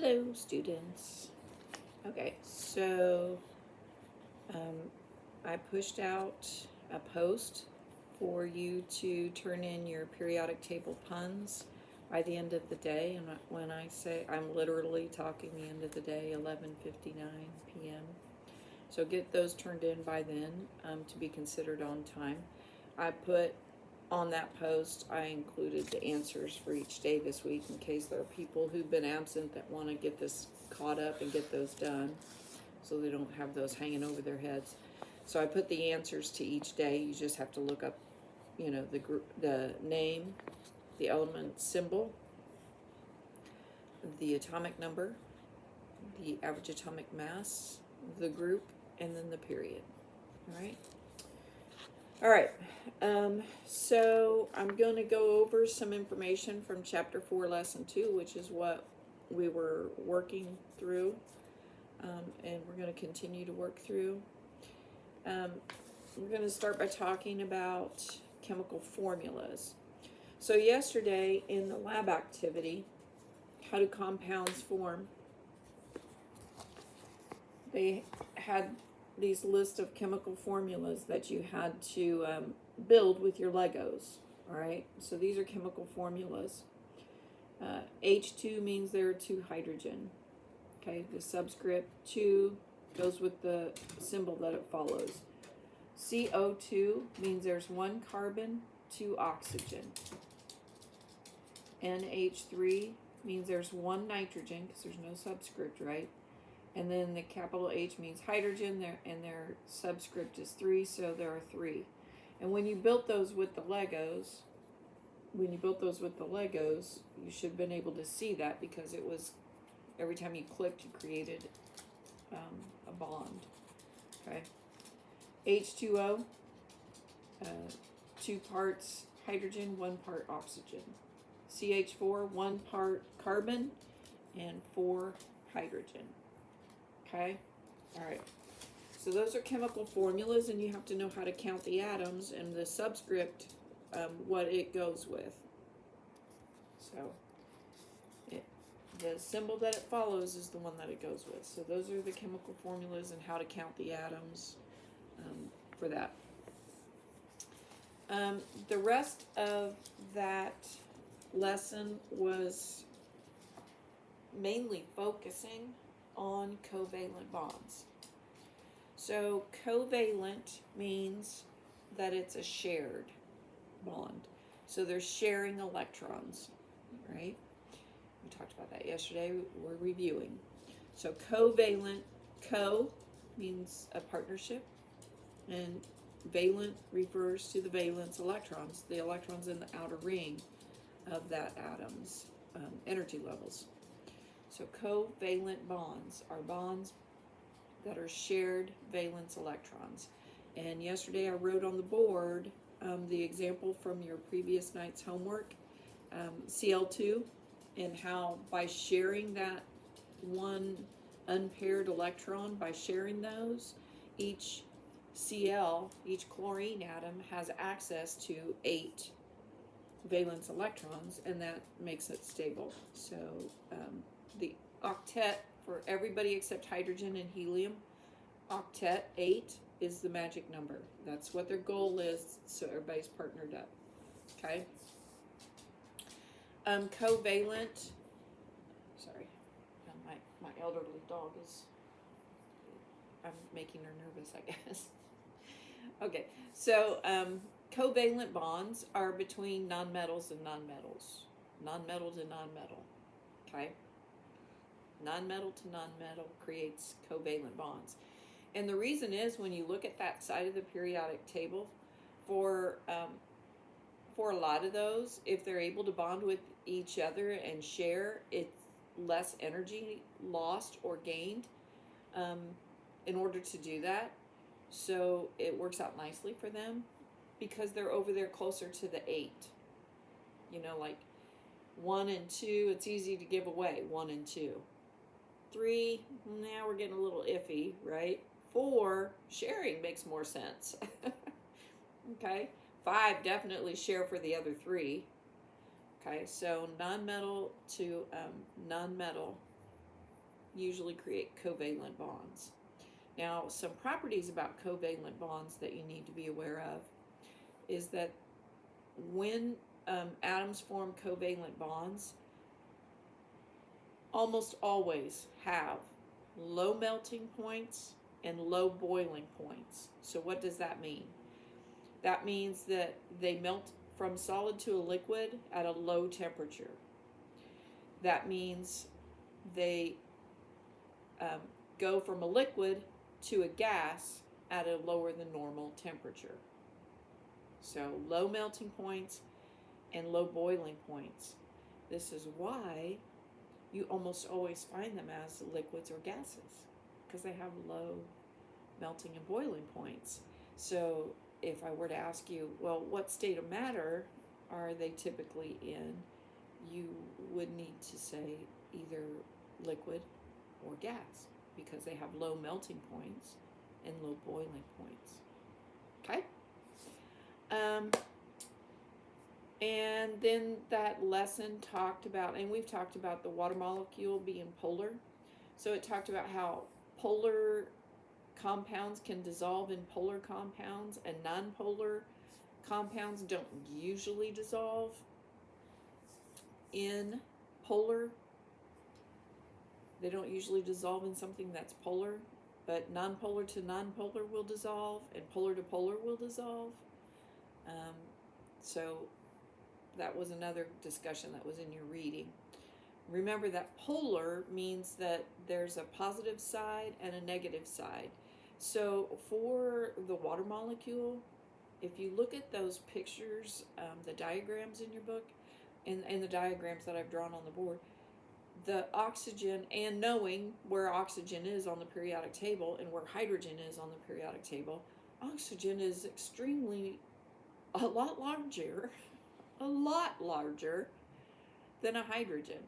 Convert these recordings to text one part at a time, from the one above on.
Hello, students. Okay, so I pushed out a post for you to turn in your periodic table puns by the end of the day. And when I say I'm literally talking the end of the day, 11:59 p.m. So get those turned in by then to be considered on time. I put on that post, I included the answers for each day this week in case there are people who've been absent that want to get this caught up and get those done so they don't have those hanging over their heads. So I put the answers to each day. You just have to look up, the name, the element symbol, the atomic number, the average atomic mass, the group, and then the period. All right. All right, so I'm going to go over some information from Chapter 4, Lesson 2, which is what we were working through, and we're going to continue to work through. We're going to start by talking about chemical formulas. So yesterday in the lab activity, how do compounds form? They had these list of chemical formulas that you had to build with your Legos. All right, so these are chemical formulas. H2 means there are 2 hydrogen. Okay, the subscript 2 goes with the symbol that it follows. CO2 means there's 1 carbon, 2 oxygen. NH3 means there's 1 nitrogen because there's no subscript, right? And then the capital H means hydrogen, and their subscript is 3, so there are 3. And when you built those with the Legos, you should have been able to see that because it was, every time you clicked, you created a bond. Okay. H2O, 2 parts hydrogen, 1 part oxygen. CH4, 1 part carbon, and 4 hydrogen. Okay, all right, so those are chemical formulas, and you have to know how to count the atoms and the subscript, what it goes with. So the symbol that it follows is the one that it goes with. So those are the chemical formulas and how to count the atoms for that. The rest of that lesson was mainly focusing on covalent bonds. So covalent means that it's a shared bond. So they're sharing electrons, right? We talked about that yesterday. We're reviewing. So covalent, co means a partnership, and valent refers to the valence electrons, the electrons in the outer ring of that atom's energy levels. So covalent bonds are bonds that are shared valence electrons. And yesterday I wrote on the board the example from your previous night's homework, Cl2, and how by sharing that 1 unpaired electron, by sharing those, each Cl, each chlorine atom has access to 8 valence electrons, and that makes it stable. So the octet for everybody except hydrogen and helium, octet 8 is the magic number. That's what their goal is, so everybody's partnered up. Okay. Covalent. Sorry, my elderly dog is. I'm making her nervous, I guess. Okay, so covalent bonds are between nonmetals and nonmetals. Nonmetal to nonmetal. Okay. Nonmetal to nonmetal creates covalent bonds. And the reason is when you look at that side of the periodic table, for a lot of those, if they're able to bond with each other and share, it's less energy lost or gained in order to do that. So it works out nicely for them because they're over there closer to the 8. Like 1 and 2, it's easy to give away, 1 and 2. 3, now we're getting a little iffy, right? 4, sharing makes more sense. Okay. 5, definitely share for the other 3. Okay, so non-metal to non-metal usually create covalent bonds. Now, some properties about covalent bonds that you need to be aware of is that when atoms form covalent bonds, almost always have low melting points and low boiling points. So what does that mean? That means that they melt from solid to a liquid at a low temperature. That means they go from a liquid to a gas at a lower than normal temperature. So low melting points and low boiling points. This is why you almost always find them as liquids or gases, because they have low melting and boiling points. So if I were to ask you, well, what state of matter are they typically in, you would need to say either liquid or gas, because they have low melting points and low boiling points. Okay? And then that lesson talked about, and we've talked about the water molecule being polar. So it talked about how polar compounds can dissolve in polar compounds, and non-polar compounds don't usually dissolve in polar. They don't usually dissolve in something that's polar, but non-polar to non-polar will dissolve, and polar to polar will dissolve. So that was another discussion that was in your reading. Remember that polar means that there's a positive side and a negative side. So for the water molecule, if you look at those pictures, the diagrams in your book, and the diagrams that I've drawn on the board, the oxygen, and knowing where oxygen is on the periodic table and where hydrogen is on the periodic table, oxygen is a lot larger than a hydrogen.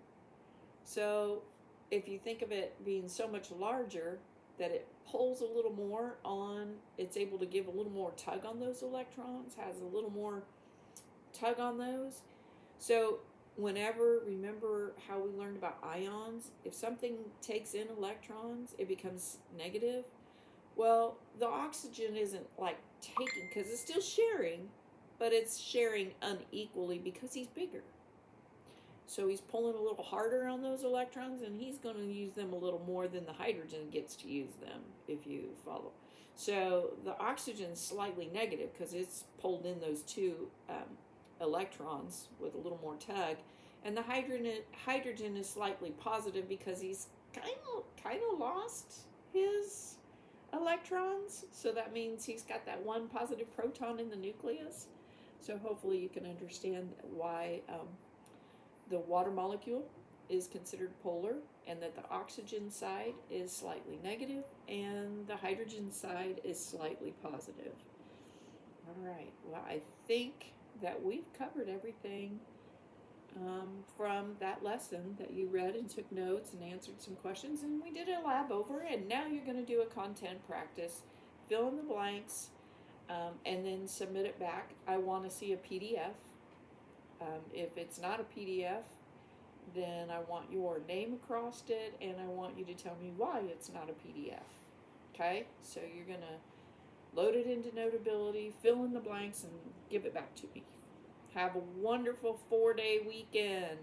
So if you think of it being so much larger that it pulls a little more on, it's able to give a little more tug on those electrons, has a little more tug on those. So remember how we learned about ions? If something takes in electrons, it becomes negative. Well, the oxygen isn't like taking, because it's still sharing, but it's sharing unequally because he's bigger. So he's pulling a little harder on those electrons, and he's going to use them a little more than the hydrogen gets to use them, if you follow. So the oxygen is slightly negative because it's pulled in those two electrons with a little more tug, and the hydrogen is slightly positive because he's kind of lost his electrons. So that means he's got that one positive proton in the nucleus. So hopefully you can understand why the water molecule is considered polar, and that the oxygen side is slightly negative and the hydrogen side is slightly positive. All right, well, I think that we've covered everything from that lesson that you read and took notes and answered some questions, and we did a lab over, and now you're going to do a content practice, fill in the blanks, and then submit it back. I want to see a PDF. If it's not a PDF, then I want your name across it, and I want you to tell me why it's not a PDF. Okay? So you're going to load it into Notability, fill in the blanks, and give it back to me. Have a wonderful 4-day weekend.